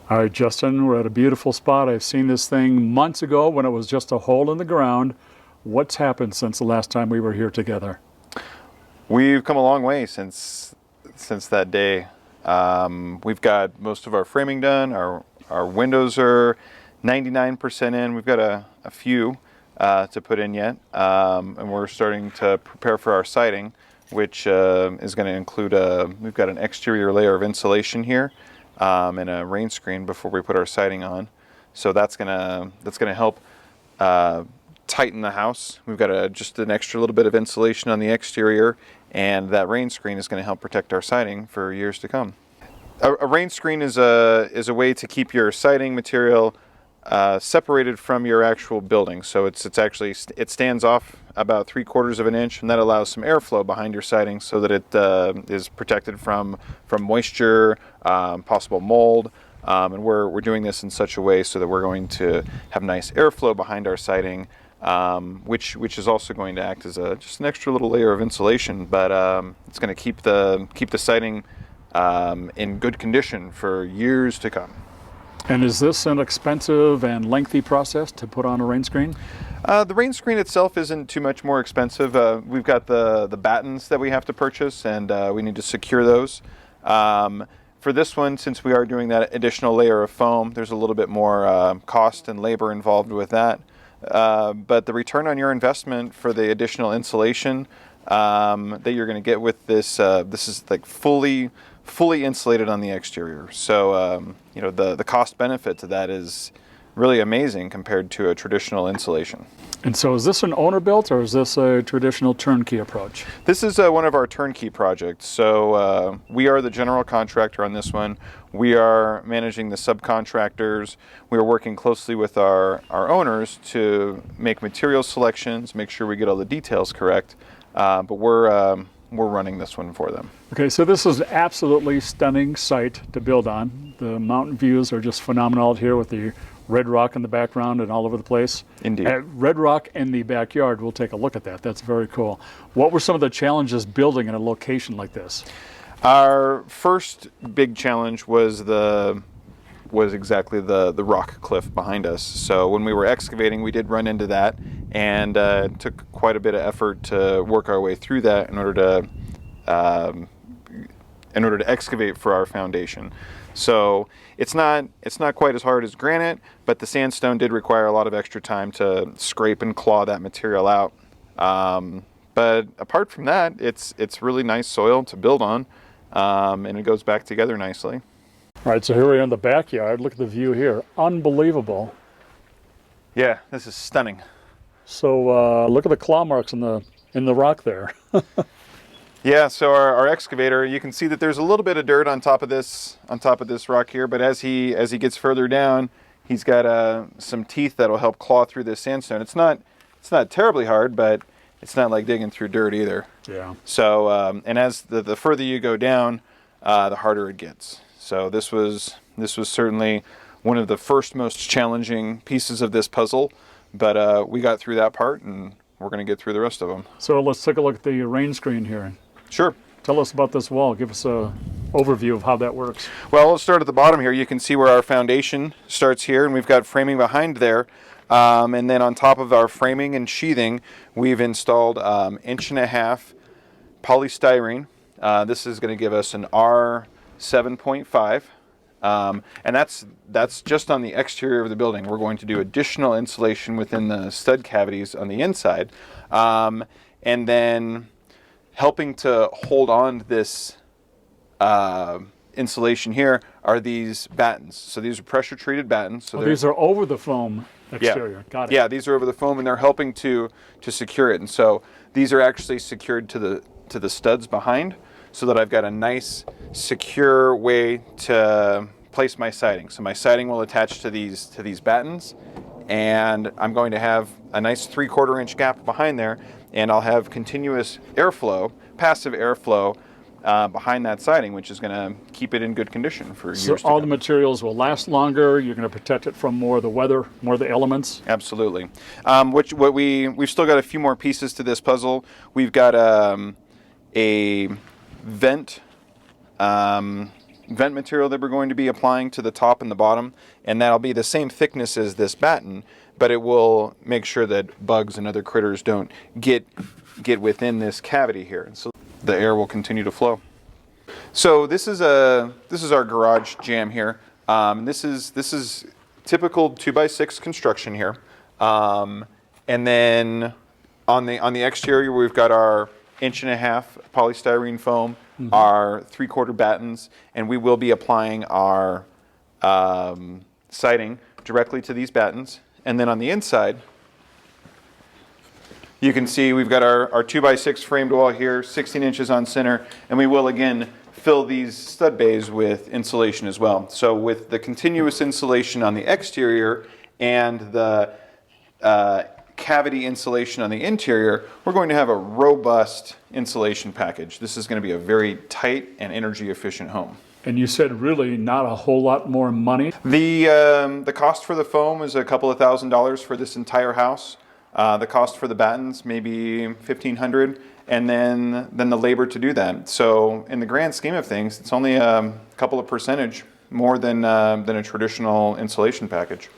All right, Justin, we're at a beautiful spot. I've seen this thing months ago when it was just a hole in the ground. What's happened since the last time we were here together? We've come a long way since that day. We've got most of our framing done. Our windows are 99% in. We've got a few to put in yet, and we're starting to prepare for our siding, which is going to include we've got an exterior layer of insulation here and a Rainscreen before we put our siding on. So that's gonna help tighten the house. We've got just an extra little bit of insulation on the exterior, and that Rainscreen is going to help protect our siding for years to come. A Rainscreen is a way to keep your siding material separated from your actual building. So it stands off about 3/4 of an inch, and that allows some airflow behind your siding so that it is protected from moisture, possible mold. And we're doing this in such a way so that we're going to have nice airflow behind our siding, which is also going to act as just an extra little layer of insulation. But it's going to keep the siding in good condition for years to come. And is this an expensive and lengthy process to put on a Rainscreen? The Rainscreen itself isn't too much more expensive. We've got the battens that we have to purchase, and we need to secure those. For this one, since we are doing that additional layer of foam, there's a little bit more cost and labor involved with that. But the return on your investment for the additional insulation that you're going to get with this is like fully insulated on the exterior. So the cost benefit to that is really amazing compared to a traditional insulation. And so is this an owner built or is this a traditional turnkey approach? This is one of our turnkey projects. So we are the general contractor on this one. We are managing the subcontractors. We are working closely with our owners to make material selections, make sure we get all the details correct. But we're running this one for them. Okay, so this is an absolutely stunning site to build on. The mountain views are just phenomenal out here with the red rock in the background and all over the place. Indeed. Red rock in the backyard, we'll take a look at that. That's very cool. What were some of the challenges building in a location like this? Our first big challenge was exactly the rock cliff behind us. So when we were excavating, we did run into that, and it took quite a bit of effort to work our way through that in order to excavate for our foundation. So it's not quite as hard as granite, but the sandstone did require a lot of extra time to scrape and claw that material out. But apart from that, it's really nice soil to build on, and it goes back together nicely. All right, so here we are in the backyard. Look at the view here. Unbelievable. Yeah, this is stunning. So look at the claw marks in the rock there. Yeah, so our excavator, you can see that there's a little bit of dirt on top of this rock here, but as he gets further down, he's got some teeth that'll help claw through this sandstone. It's not terribly hard, but it's not like digging through dirt either. Yeah. So and as the further you go down, the harder it gets. So this was certainly one of the first most challenging pieces of this puzzle, but we got through that part, and we're going to get through the rest of them. So let's take a look at the Rainscreen here. Sure. Tell us about this wall. Give us an overview of how that works. Well, let's start at the bottom here. You can see where our foundation starts here, and we've got framing behind there. And then on top of our framing and sheathing, we've installed 1.5 inch polystyrene. This is going to give us an R7.5. And that's just on the exterior of the building. We're going to do additional insulation within the stud cavities on the inside. And then helping to hold on to this insulation here are these battens. So these are pressure treated battens. So these are over the foam exterior. Yeah. Got it. Yeah, these are over the foam, and they're helping to secure it. And so these are actually secured to the studs behind, so that I've got a nice secure way to place my siding. So my siding will attach to these battens, and I'm going to have a nice 3/4 inch gap behind there, and I'll have continuous airflow, passive airflow behind that siding, which is going to keep it in good condition for years to come. So all the materials will last longer. You're going to protect it from more of the weather, more of the elements. Absolutely. We've still got a few more pieces to this puzzle. We've got a vent vent material that we're going to be applying to the top and the bottom, and that'll be the same thickness as this batten, but it will make sure that bugs and other critters don't get within this cavity here, and so the air will continue to flow. So this is our garage jamb here. This is typical 2x6 construction here, and then on the exterior we've got our 1.5" polystyrene foam, our 3/4 battens, and we will be applying our siding directly to these battens. And then on the inside, you can see we've got our 2x6 framed wall here, 16 inches on center, and we will again fill these stud bays with insulation as well. So with the continuous insulation on the exterior and the cavity insulation on the interior, we're going to have a robust insulation package. This is going to be a very tight and energy efficient home. And you said really not a whole lot more money? The cost for the foam is a couple of $1,000s for this entire house. The cost for the battens maybe $1,500, and then the labor to do that. So in the grand scheme of things, it's only a couple of percentage more than a traditional insulation package.